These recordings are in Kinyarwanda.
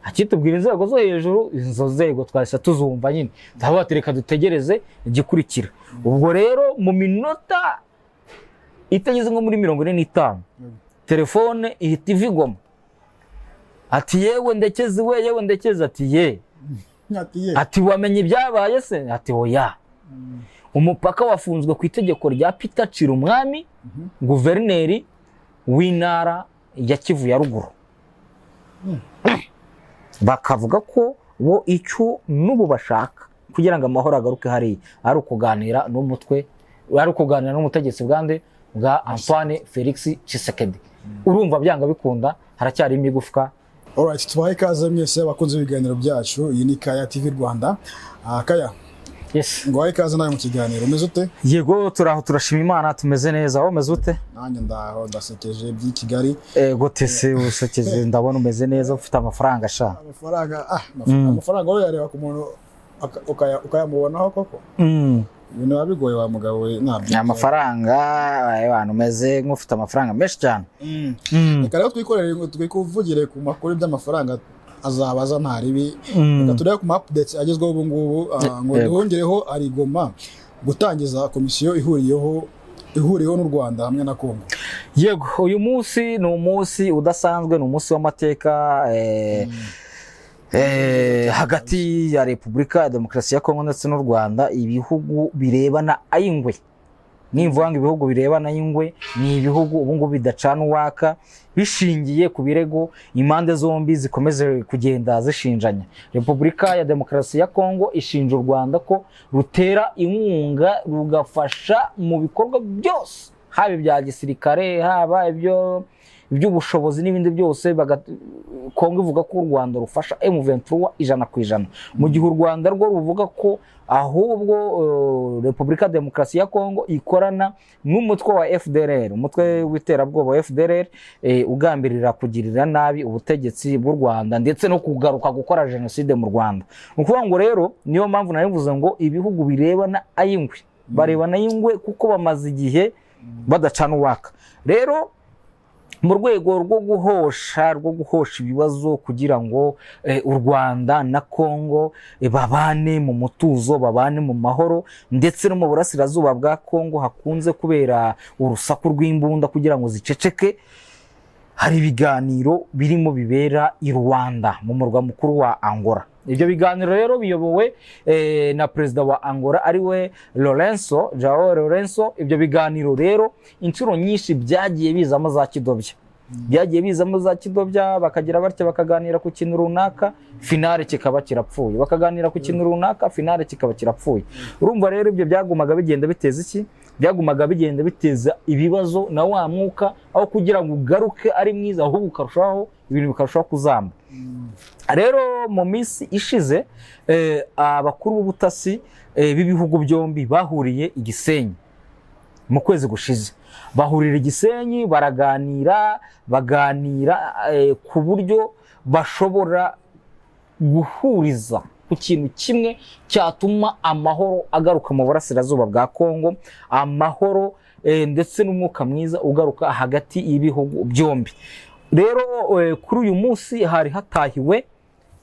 akitubwira inzego zo hejuru, izo nzego twahise tuzumva nyine ndaho batereka dutegereze igikurikira. Ubwo rero mu minota itageze nko muri 45 telefone ihita ivigoma ati yewe ndekezi we, yewe ndekezi, ati ye ati wamenye ibyabaye se, ati oya umupaka wafunzwe ku itegeko rya Peter Chirumwami, guverineri w'intara ya Kivu ya ruguru. Bakavuga ko bo icyo n'ubu bashaka kugira ngo amahoro agaruke hari ari ukuganira n'umutegetsi bwande bwa Antoine Felix Tshisekedi. Urumva byanga bikunda haracyari imigufwa. Alright, tubaye ikaze mwese abakunze ibiganiro byacu. Iyi ni Kaya TV Rwanda. Kaya, yes, ngwaye ikaze nawe mu kiganiro. Umeze ute? Yego turaho turashima Imana, tumeze neza. Wowe umeze ute? Nanjye ndaho ndasekeje by'i Kigali. Gute se usekeje? Ndabona umeze neza, ufite amafaranga sha. Amafaranga wowe yareba ku muntu ukayamubonaho koko. Ibintu babigoye wa mugabo we nabyo. Amafaranga abantu umeze nk'ufite amafaranga menshi cyane. Reka rero twikuvugire ku makuru by'amafaranga azabaza ntaribi. Reka turebe ku updates agezweho ubu ngubu, ngo duhongereho ari Goma gutangiza komisiyo ihuriyeho n'u Rwanda hamwe na Kongo. Yego, uyu munsi ni umunsi udasanzwe, ni umunsi w'amateka hagati ya Repubulika ya Demokarasi ya Kongo ndetse n'u Rwanda. Ibihugu birebana ayingwe, nimvuga ngo ibihugu birebana ayingwe ni ibihugu ubu ngubu bidacana uwaka, bishingiye ku birego impande zombi zikomeze kugenda zishinjanya. Repubulika ya Demokarasi ya Kongo ishinja u Rwanda ko rutera inkunga rugafasha mu bikorwa byose, haba ibya gisirikare, haba iby'ubushobozi n'ibindi byose. Kongo ivuga ko u Rwanda rufasha M23 100%, mu gihe u Rwanda rwo ruvuga ko ahubwo Repubulika ya Demokarasi ya Kongo ikorana n'umutwe wa FDLR, umutwe w'iterabwoba wa FDLR, ugambirira kugirira nabi ubutegetsi bw'u Rwanda ndetse no kugaruka gukora jenoside mu Rwanda. Ukuvuga ngo rero niyo mpamvu narivuze ngo ibihugu birebana ayingwe, barebana ayingwe kuko bamaze igihe badacana uwaka. Rero mu rwego rwo guhosha ibibazo kugira ngo u Rwanda na Kongo babane mu mutuzo, babane mu mahoro, ndetse no mu burasirazuba bwa Kongo hakunze kubera urusaku rw'imbunda kugira ngo ziceceke, hari ibiganiro birimo bibera i Rwanda mu murwa mukuru wa Angola. Ibyo biganiro rero biyobowe na perezida wa Angola ariwe Joao Lourenço. Ibyo biganiro rero inshuro nyinshi byagiye bizamo za kidobya, bakagira batya bakaganira ku kintu runaka, finale kikaba kirapfuye, bakaganira ku kintu runaka, finale kikaba kirapfuye. Urumva rero ibyo byagumaga bigenda biteza iki? Byagumaga bigenda biteza ibibazo na wa mwuka, aho kugira ngo ugaruke ari mwiza, ahubwo ukarushaho ibintu bikarushaho kuzamba. Rero mu minsi ishize abakuru b'ubutasi b'ibihugu byombi bahuriye i Gisenyi mu kwezi gushize. Bahurira i Gisenyi baganira ku buryo bashobora guhuriza ku kintu kimwe cyatuma amahoro agaruka mu burasirazuba bwa Kongo, amahoro ndetse n'umwuka mwiza ugaruka hagati y'ibihugu byombi. Rero kuri uyu munsi hari hatahiwe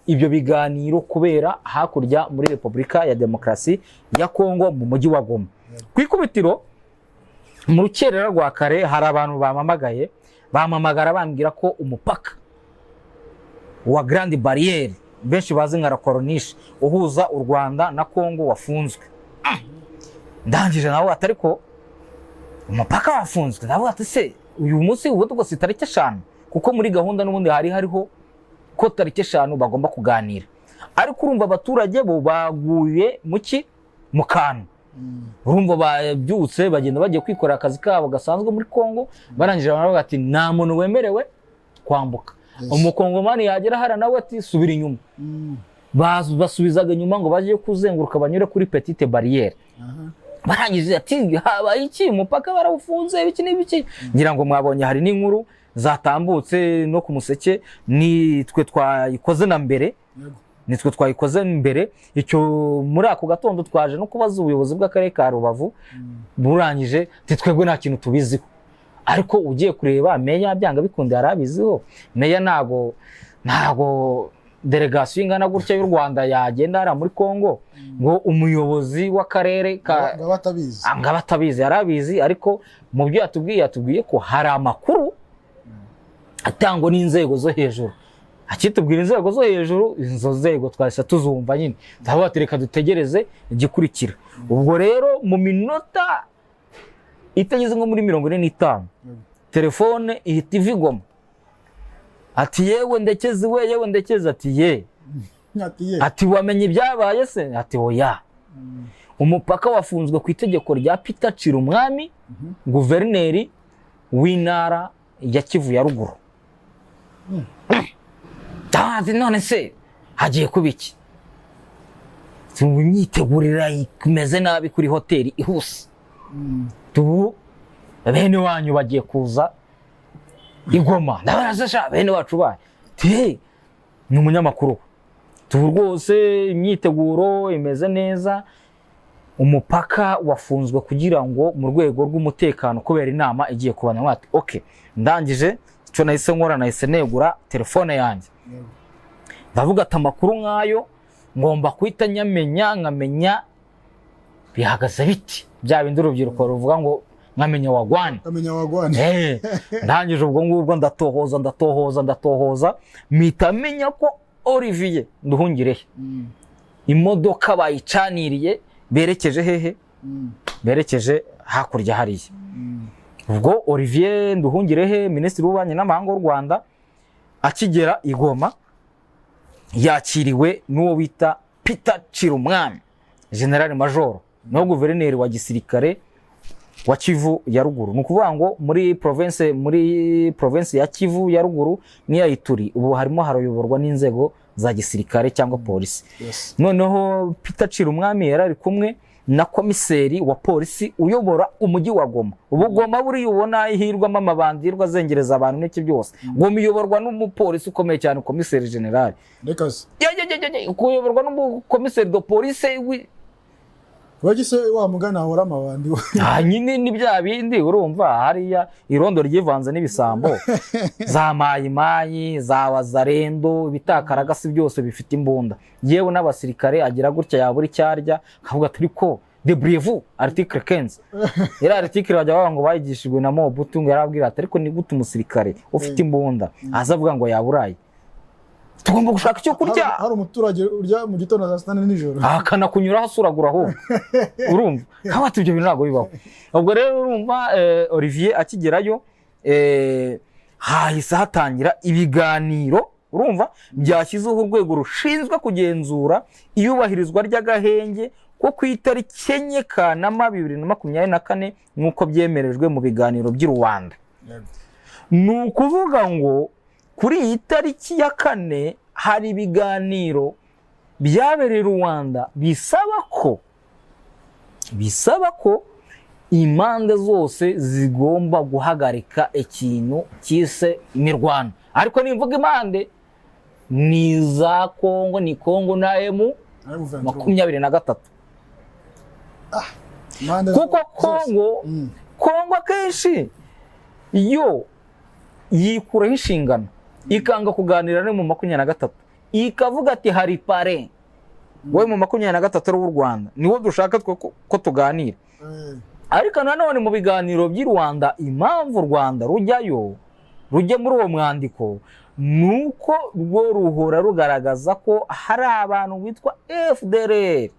ibyo biganiro kubera hakurya muri Repubulika ya Demokarasi ya Kongo mu mujyi wa Goma. Ku ikubitiro mu rukerera rwa kare hari abantu bamamagara bambwira ko umupaka wa Grande Barriere, benshi bazi nka Corniche, uhuza u Rwanda na Kongo wafunzwe. Ndangije nawe atari ko umupaka wafunzwe, nawe ati se uyu munsi ubu rwose tariki 5, kuko muri gahunda n'ubundi hariho ko tariki 5 bagomba kuganira. Ariko urumva abaturage bo baguye mu kantu. Urumva babyutse bagenda bagiye kwikorera akazi kabo gasanzwe muri Kongo, barangije baravuga ati nta muntu wemerewe kwambuka. Umukongomani yagera hara nawe ati subira inyuma. Basubizaga inyuma ngo baje kuzenguruka banyure kuri Petite Barriere. Barangije ati habaye iki, umupaka barawufunze ibiki n'ibiki. Ngira ngo mwabonye hari n'inkuru zatambutse no ku Museke, nitwe twayikoze na mbere. Icyo muri ako gatondo twaje no kubaza ubuyobozi bw'akarere ka Rubavu, burangije twebwe nta kintu tubiziho. Ariko ugiye kureba meya byanga bikunda yarabiziho. Meya ntago delegation ingana gutya y'u Rwanda yagenda hariya muri Congo ngo umuyobozi w'akarere ka batabizi yarabizi, ariko mu byo yatubwiye ko hari amakuru atangwa n'inzego zo hejuru. Akitubwira inzego zo hejuru, izo nzego twahise tuzumva nyine, ndavuga ati reka dutegereze igikurikira. Ubwo rero mu minota itageze nko muri 45 telefone ihita ivigoma, ati yewe ndekeze ati wamenye ibyabaye se? Ati oya, umupaka wafunzwe ku itegeko rya Peter Chirumwami, guverineri w'intara ya Kivu ya ruguru. None se hagiye kuba iki? Imyitegurira imeze nabi kuri hoteli ihuse. Tubu bene wanyu bagiye kuza igoma, ndabona bene wacu baye ni umunyamakuru. Tubu rwose imyiteguro imeze neza, umupaka wafunzwe kugira ngo mu rwego rw'umutekano kubera inama igiye kubana. Mwati okay, ndangije cyo nahise nkora, nahise negura telefone yanjye, ndavuga ati amakuru nkayo ngomba kwita nkamenya bihagaze biti, bya bindi urubyiruko ruvuga ngo nkamenya wagwane. Ndangije ubwo ngubwo ndatohoza mpita menya ko Olivier Nduhungirehe imodoka bayicaniriye berekeje hehe? Berekeje hakurya hariya. Ubwo Olivier Nduhungirehe, minisitiri w'ububanyi n'amahanga w'u Rwanda, akigera i Goma yakiriwe n'uwo bita Peter Chirumwami, general major no guverineri wa gisirikare wa Kivu ya ruguru. Nukuvuga ngo muri province ya Kivu ya ruguru niya Ituri ubu harimo harayoborwa n'inzego za gisirikare cyangwa polisi. Noneho Peter Chirumwami yarari kumwe na komiseri wa polisi uyobora umujyi wa Goma. Ubu Goma buri ubona ihirwamo amabandirwa azengereza abantu n'iki byose. Goma iyoborwa n'umupolisi ukomeye cyane, komiseri general. Kuyoborwa n'umukomiseri de police wagise wa mugana ahora amabandi. Nyine ni bya bindi urumva hariya irondo ryivanze n'ibisambo za mayimayi za wazarendo ibitakaragasi byose bifite imbunda. Yewe n'abasirikare agira gutya yaburi cyarya akavuga ati ko debriez-vous article 15. Era article bajya baba ngo bayigishijwe na Mobutu ngo yarabwira ati ariko ni gute umusirikare ufite imbunda azavuga ngo yaburaye. Tugomba gushaka icyo kurya. Hari umuturage urya mu gitondo za sitani nijoro akana kunyuraho suraguraho. Urumva kabati ibyo bintu ntago bibaho. Ubwo rero urumva Olivier akigerayo hahise hatangira ibiganiro, urumva byashyizeho urwego rushinzwe kugenzura iyubahirizwa ry'agahenge ko ku itariki 9 Kanama 2024 nk'uko byemerejwe mu biganiro by'i Rwanda. Ni ukuvuga ngo kuri iyi tariki ya 4 hari ibiganiro byabereye Rwanda bisaba ko impande zose zigomba guhagarika ikintu cyise imirwano. Ariko nimvuga impande ni za Kongo, ni Kongo na M23. Kuko Kongo kenshi yo yikuraho inshingano ikanga kuganira no mu 23 ikavuga ati hari pare wowe mu 23 w'u Rwanda niwo dushaka ko tuganira. Ariko nanone mu biganiro by'i Rwanda impamvu u Rwanda rujya muri uwo mwandiko nuko rwo ruhora rugaragaza ko hari abantu bitwa FDLR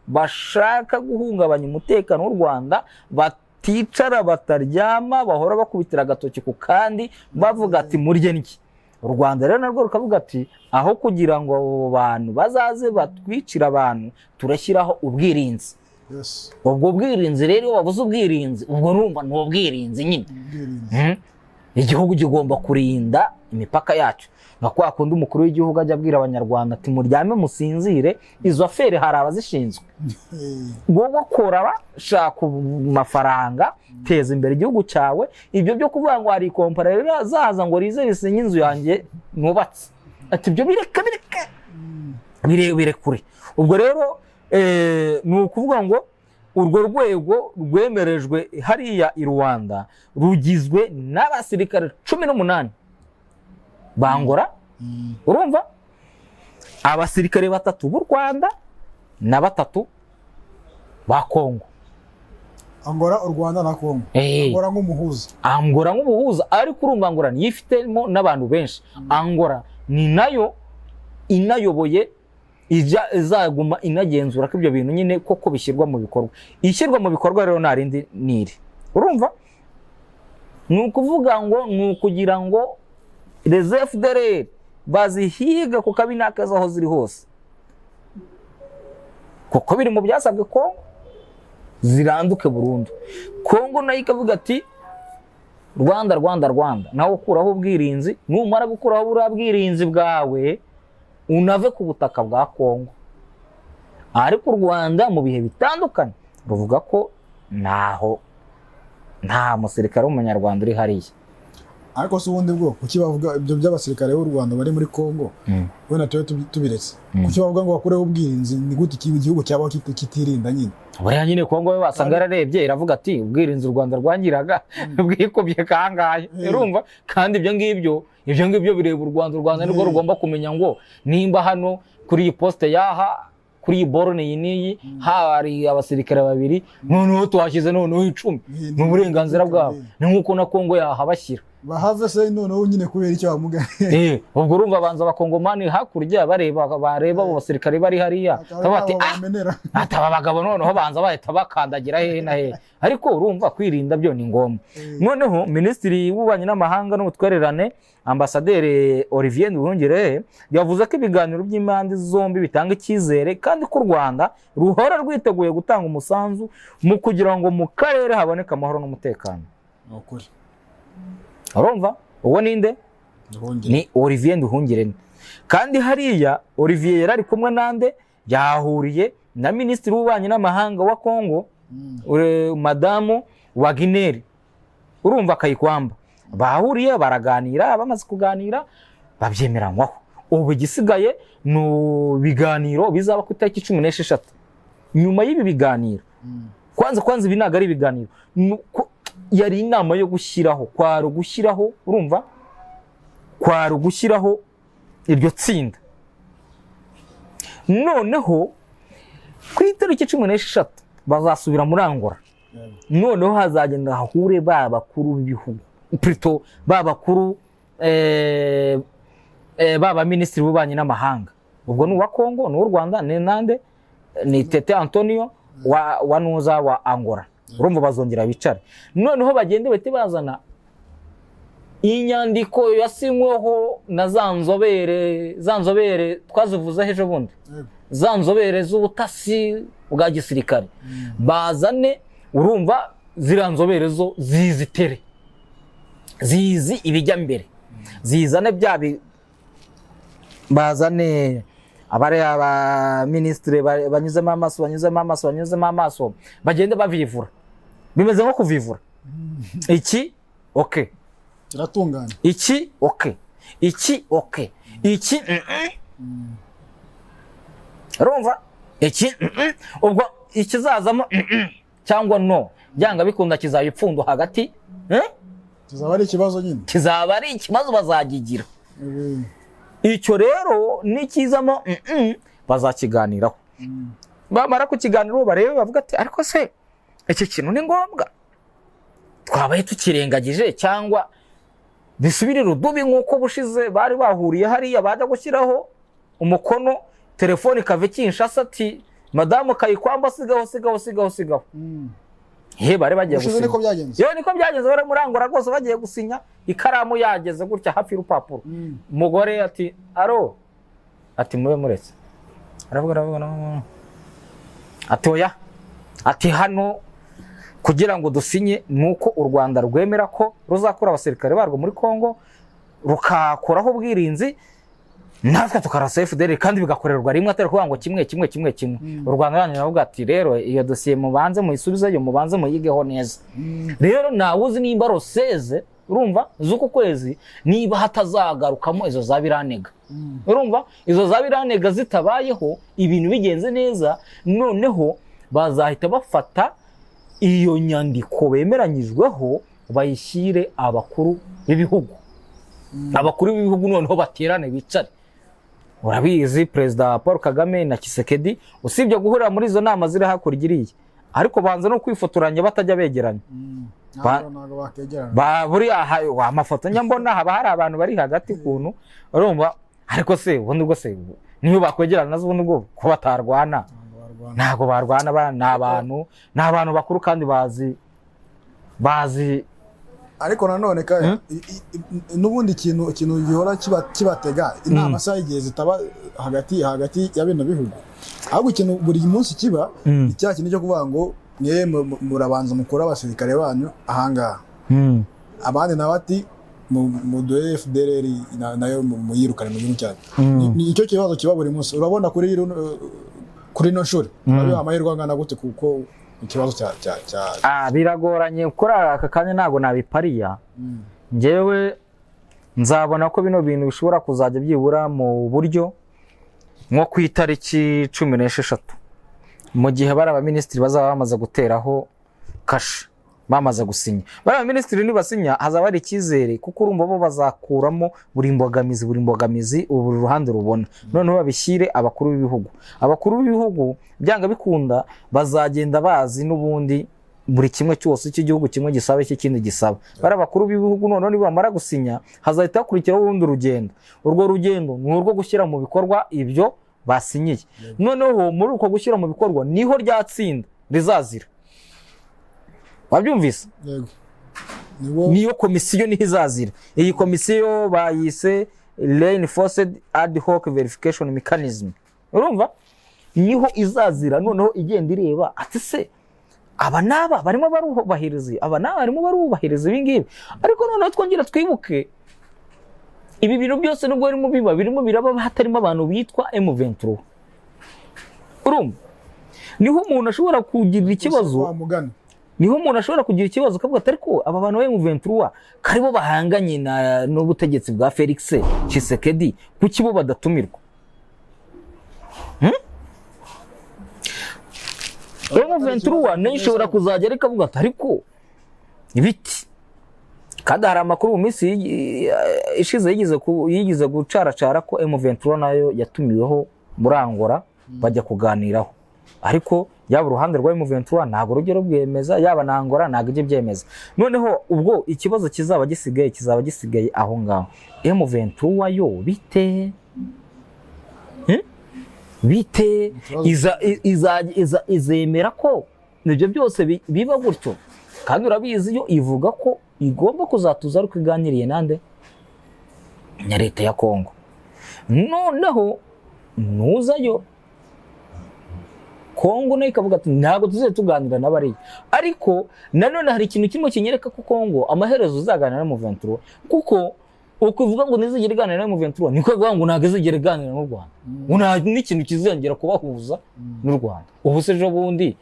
bashaka guhungabanya umutekano w'u Rwanda, baticara bataryama bahora bakubitira agatoki ku kandi bavuga ati murye niki. U Rwanda rero narwo rukavuga ati aho kugira ngo abo bantu bazaze batwicira abantu turashyiraho ubwirinzi. Ubwo bwirinzi rero bavuze ubwirinzi ubwo numva no ubwirinzi nyine. Igihugu kigomba kurinda imipaka yacu. Ngakwa kundi umukuru w'igihugu ajya abwira abanyarwanda ati muryame musinzire, izo afere hari abazishinzwe. Gogo kora bashaka amafaranga, teza imbere igihugu cyawe. Ibyo byo kuvuga ngo hari komparera zaza ngo rize risenye inzu yanjye nubatse. Ati ibyo bireka kure. Ubwo rero ni ukuvuga ngo urwo rwego rwemerejwe hariya i Rwanda rugizwe n'abasirikare 18 bangora. Urumva abasirikare 3 b'u Rwanda na 3 ba Kongo. Angola, u Rwanda na Kongo. Angola nk'umuhuza. Angola nk'umuhuza, ariko urumva Angola yifitemo n'abantu benshi. Angola ni nayo inayoboye izaguma inagenzura ko ibyo bintu nyine koko bishyirwa mu bikorwa. Ishyirwa mu bikorwa rero narindi niri. Urumva? Nukuvuga ngo nukugira ngo les FDLR bazihiga ku kabinakaza aho ziri hose. Kuko biri mu byasabwe ko ziranduke burundu. Kongo nayo ikavuga ati Rwanda naho ukuraho ubwirinzi, numara gukuraho ubwirinzi bwawe unave ku butaka bwa Kongo. Ariko u Rwanda mu bihe bitandukanye ruvuga ko nta musirikare w'umunyarwanda uri hariya. Ariko se ubundi bwo kuki bavuga ibyo by'abasirikare b'u Rwanda bari muri Kongo wena tubiretse kuki bavuga ngo bakureho ubwirinzi? Ni gute igihugu cyaba kitirinda nyine? Buriya nyine Kongo we wasanga yararebye iravuga ati ubwirinzi u Rwanda rwangiraga bwikubye kangahe. Urumva? Kandi ibyo ngibyo bireba u Rwanda nirwo rugomba kumenya ngo nimba hano kuri iyi poste yaha kuri iyi borone yiniyi hari abasirikare 2 noneho twashyize noneho 10 n'uburenganzira bwabo. Ni nkuko na Kongo yahabashyira bahave se noneho nyine kubera icyo bamuga. Ubwo urumva abanza bakongomani hakurya bareba abo basirikare bari hariya bati ataba bagabo noneho banza bahita bakandagira hehe na hehe. Ariko urumva kwirinda byo ni ngombwa. Noneho Minisitiri w'Ububanyi n'Amahanga n'Ubutwererane Ambasaderi Olivier Nduhungirehe yavuze ko ibiganiro by'impande zombi bitanga icyizere kandi ko u Rwanda ruhora rwiteguye gutanga umusanzu mu kugira ngo mu karere haboneke amahoro n'umutekano. Ukuri. Urumva? Uwo ninde? Ni Olivier Nduhungirehe. Kandi hariya Olivier yarari kumwe nande yahuriye na Minisitiri w'Ububanyi n'Amahanga wa Kongo Madamu Wagineri. Urumva Kayikwamba. Bahuriye baraganira, bamaze kuganira babyemeranywaho. Ubu gisigaye no biganiro bizaba ku itariki 16. Nyuma y'ibi biganiro kwanza ibi ntago ari ibiganiro, yari inama yo gushyiraho urumva gushyiraho iryo tsinda. Noneho ku itariki 16 bazasubira muri Angola. Noneho hazagenda hahure babakuru b'ibihugu plutôt babakuru baba Minisitiri w'Ububanyi n'Amahanga. Ubwo ni uwa Kongo, ni uwa Rwanda, ni nande, ni Tete Antonio wa Nuza wa Angola. Urumva bazongera bicare. Noneho bagende bete bazana inyandiko yasinyweho na zanzobere twazivuza hejo bundi. Zanzobere z'ubutasi bwa gisirikare. Bazane urumva ziranzobere zo zizitere. Zizi ibijya mbere. Zizane byabi bazane abare aba ministre banyuzemo amaso bagende bavivura. Bimeze nko kuvivura. Iki okay. Kiratunganye. Iki okay. Iki okay. Iki Urumva? Iki ubwo ikizazamo cyangwa no byanga bikunda kizabipfundo hagati kizaba ari ikibazo nyine. Kizaba ari ikibazo bazagigira. Icyo rero nikizamo bazakiganiraho. Bamara kukiganiraho barebe bavuga ati ariko se iki kintu ni ngombwa twabaye tukirengagije cyangwa bisubire rudubi nkuko bushize bari bahuriye hariya bajya gushyiraho umukono telefone kave Kinshasa ati Madamu Kayikwamba sigaho. Bari bagiye gusinya. Niko byagenze. Niko byagenze bari muri Angola rwose bagiye gusinya ikaramu yageze gutya hafi y'urupapuro. Umugore ati aro ati mube muretse. Aravuga ati oya ati hano kugira ngo dusinye nuko u Rwanda rwemera ko ruzakura abasirikare barwo muri Kongo rukakoraho ubwirinzi natwe tukarasa FDL kandi bigakorerwa rimwe atari kuvuga ngo kimwe. U Rwanda ranavuga ati rero iyo dosiye mubanze muyisubizeyo mubanze muyigeho neza. Rero nawuzi nimba roseze urumva zuko kwezi niba hatazagarukamo izo zabiranega. Urumva izo zabiranega zitabayeho ibintu bigenze neza noneho bazahita bafata iyo nyandiko bemeranyijweho bayishyire abakuru b'ibihugu. Abakuru b'ibihugu noneho baterane bicare. urabizi perezida Paul Kagame na Tshisekedi usibye guhurira muri izo nama ziri hakurya iriya ariko banza no kwifotoranya batajya begeranya ntabwo bakegerana buri amafoto nyambona haba hari abantu bari hagati kuntu urumva ariko se ubundi ubwo se niyo bakwegerana nazo ubundi ubwo ko batarwana ntago barwana ni abantu bakuru kandi bazi ariko nanone kaya n'ubundi ikintu gihora kibatega inama saa igihe zitaba hagati ya bino bihugu ahubwo ikintu buri munsi kiba icya kintu cyo kuvuga ngo mwe murabanza mukora abasirikare banyu ahangaha abandi nawe ati mu FDLR nayo muyirukane mu gihugu cyacu ni icyo kibazo kiba buri munsi urabona kuri no shuri amahirwe angana gute kuko ikibazo cya biragoranye kuri aka kanya ntago nabipariya njyewe nzabona ko bino bintu bishobora kuzajya byibura mu buryo nko ku itariki 16 mu gihe bari abaminisitiri bazaba bamaze guteraho kashe bamaze gusinya bari abaminisitiri nibasinya hazaba ari icyizere kuko urumva bo bazakuramo buri mbogamizi ubu ruhande rubona noneho babishyire abakuru b'ibihugu byanga bikunda bazagenda bazi n'ubundi buri kimwe cyose cy'igihugu kimwe gisaba ikindi gisaba bari abakuru b'ibihugu noneho nibamara gusinya hazahita hakurikiraho urundi rugendo urwo rugendo ni urwo gushyira mu bikorwa ibyo basinyiye noneho muri uko gushyira mu bikorwa niho ryatsinda rizazira wabyumvise niyo komisiyo niho izazira iyi komisiyo bayise Reinforced Ad Hoc Verification Mechanism urumva niho izazira noneho igenda ireba ati se aba naba barimo barubahiriza ibingibi ariko noneho twongera twibuke ibi bintu byose nubwo birimo biraba hatarimo abantu bitwa M23 urumva niho umuntu ashobora kugira ikibazo kavuga ariko aba bantu ba M23 karibo bahanganye n'ubutegetsi bwa Felix Tshisekedi kuki bo badatumirwa M23 nishobora kuzajya ariko avuga ariko ibiti kandi hari amakuru mu minsi ishize yigize gucaracara ko M23 nayo yatumiweho muri Angola bajya kuganiraho ariko yaba uruhande rwa M23 ntabwo rugero bwemeza yaba na Angola ntabwo ije byemeza noneho ubwo ikibazo kizaba gisigaye aho ngaho M23 yo bite izemera ko nibyo byose biba gutyo kandi urabizi yo ivuga ko igomba kuzatuza ariko iganiriye nande na leta ya Kongo noneho nuzayo Kongo nayo ikavuga ati ntabwo tuze tuganira n'abari ariko nanone hari ikintu kimwe kinyereka ko Kongo amaherezo uzaganira mu M23 kuko ukuvuga ngo nizigere iganira mu M23 niko kuvuga ngo ntabwo izigere iganira n'u Rwanda una n'ikintu kizongera kubahuza n'u Rwanda ubu se ejo bundi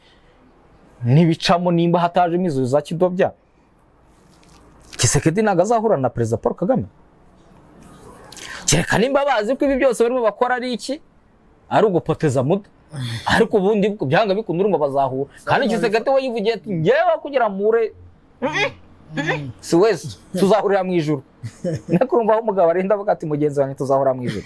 nibicamo nimba hataje imizo za kidobya Tshisekedi ntabwo azahura na perezida Paul Kagame kereka nimba bazi ko ibi byose barimo bakora ari iki ari ugupoteza muda ariko ubundi byanga bikunda urumva bazahura kandi Tshisekedi we yivugiye ati ngewe kugira mure si wese tuzahurira mu ijuru nakurumva aho umugabo arinda avuga ati mugenzi wanjye tuzahurira mu ijuru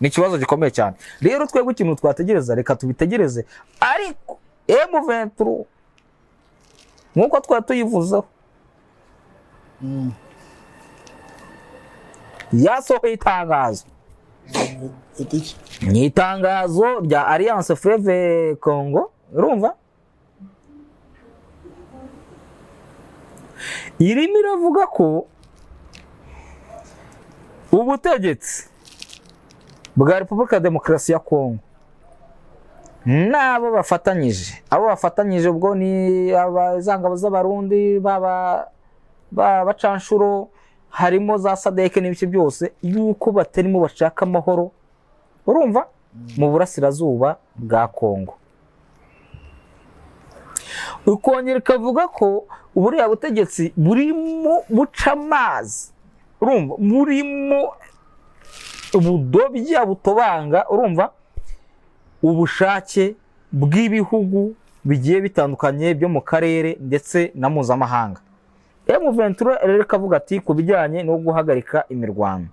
ni ikibazo gikomeye cyane rero twebwe ikintu twategereza reka tubitegereze ariko M23 nkuko twatuyivuzeho yasohoye itangazo ni itangazo rya Alliance Fleuve Congo urumva irimo iravuga ko ubutegetsi bwa Repubulika ya Demokarasi ya Kongo nabo bafatanyije ubwo ni abazangabo z'abarundi bacanshuro harimo za SADC n'ibice byose yuko batarimo bashaka amahoro urumva mu burasirazuba bwa Kongo ukongera kavuga ko uburiya butegetsi burimo buca amazi urumva burimo ubudobya butobanga urumva ubushake bw'ibihugu bigiye bitandukanye byo mu karere ndetse na mpuzamahanga M23 rero kavuga ati kubijyanye no guhagarika imirwano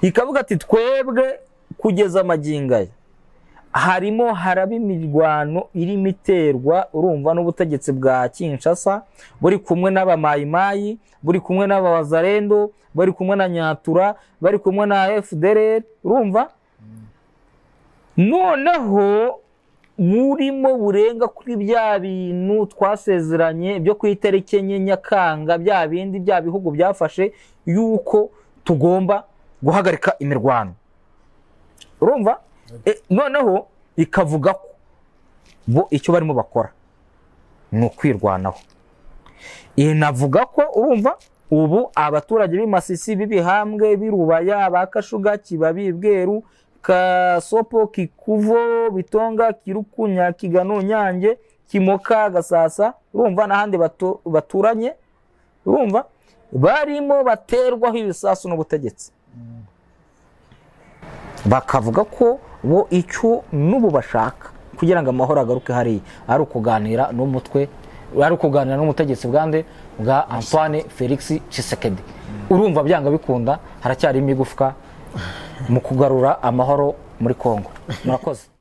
ikavuga ati twebwe kugeza amagingo aya haraba imirwano irimo iterwa urumva n'ubutegetsi bwa Kinshasa buri kumwe n'abamayimayi, buri kumwe n'abawazarendo, bari kumwe na Nyatura, bari kumwe na FDLR, urumva noneho burimo burenga kuri bya bintu twasezeranye byo ku itariki enye Nyakanga, bya bindi bya bihugu byafashe yuko tugomba guhagarika imirwano, urumva noneho ikavuga ko bo icyo barimo bakora ni ukwirwanaho. Inavuga ko urumva ubu abaturage b'Imasisi, b'Ibihambwe, b'Irubaya, ba Kashuga, Kibabi, Bweru, Kasopo, Kikuvo, Bitonga, Kiruku, Nyakigano, Nyange, Kimoka, Gasasa, urumva n'ahandi baturanye, urumva barimo baterwaho ibisasu n'ubutegetsi. Bakavuga ko bo icyo n'ubu bashaka kugira ngo amahoro agaruke hari ari ukuganira n'umutegetsi bwa Antoine Felix Tshisekedi. Urumva byanga bikunda haracyari imigufwa mu kugarura amahoro muri Kongo. Murakoze.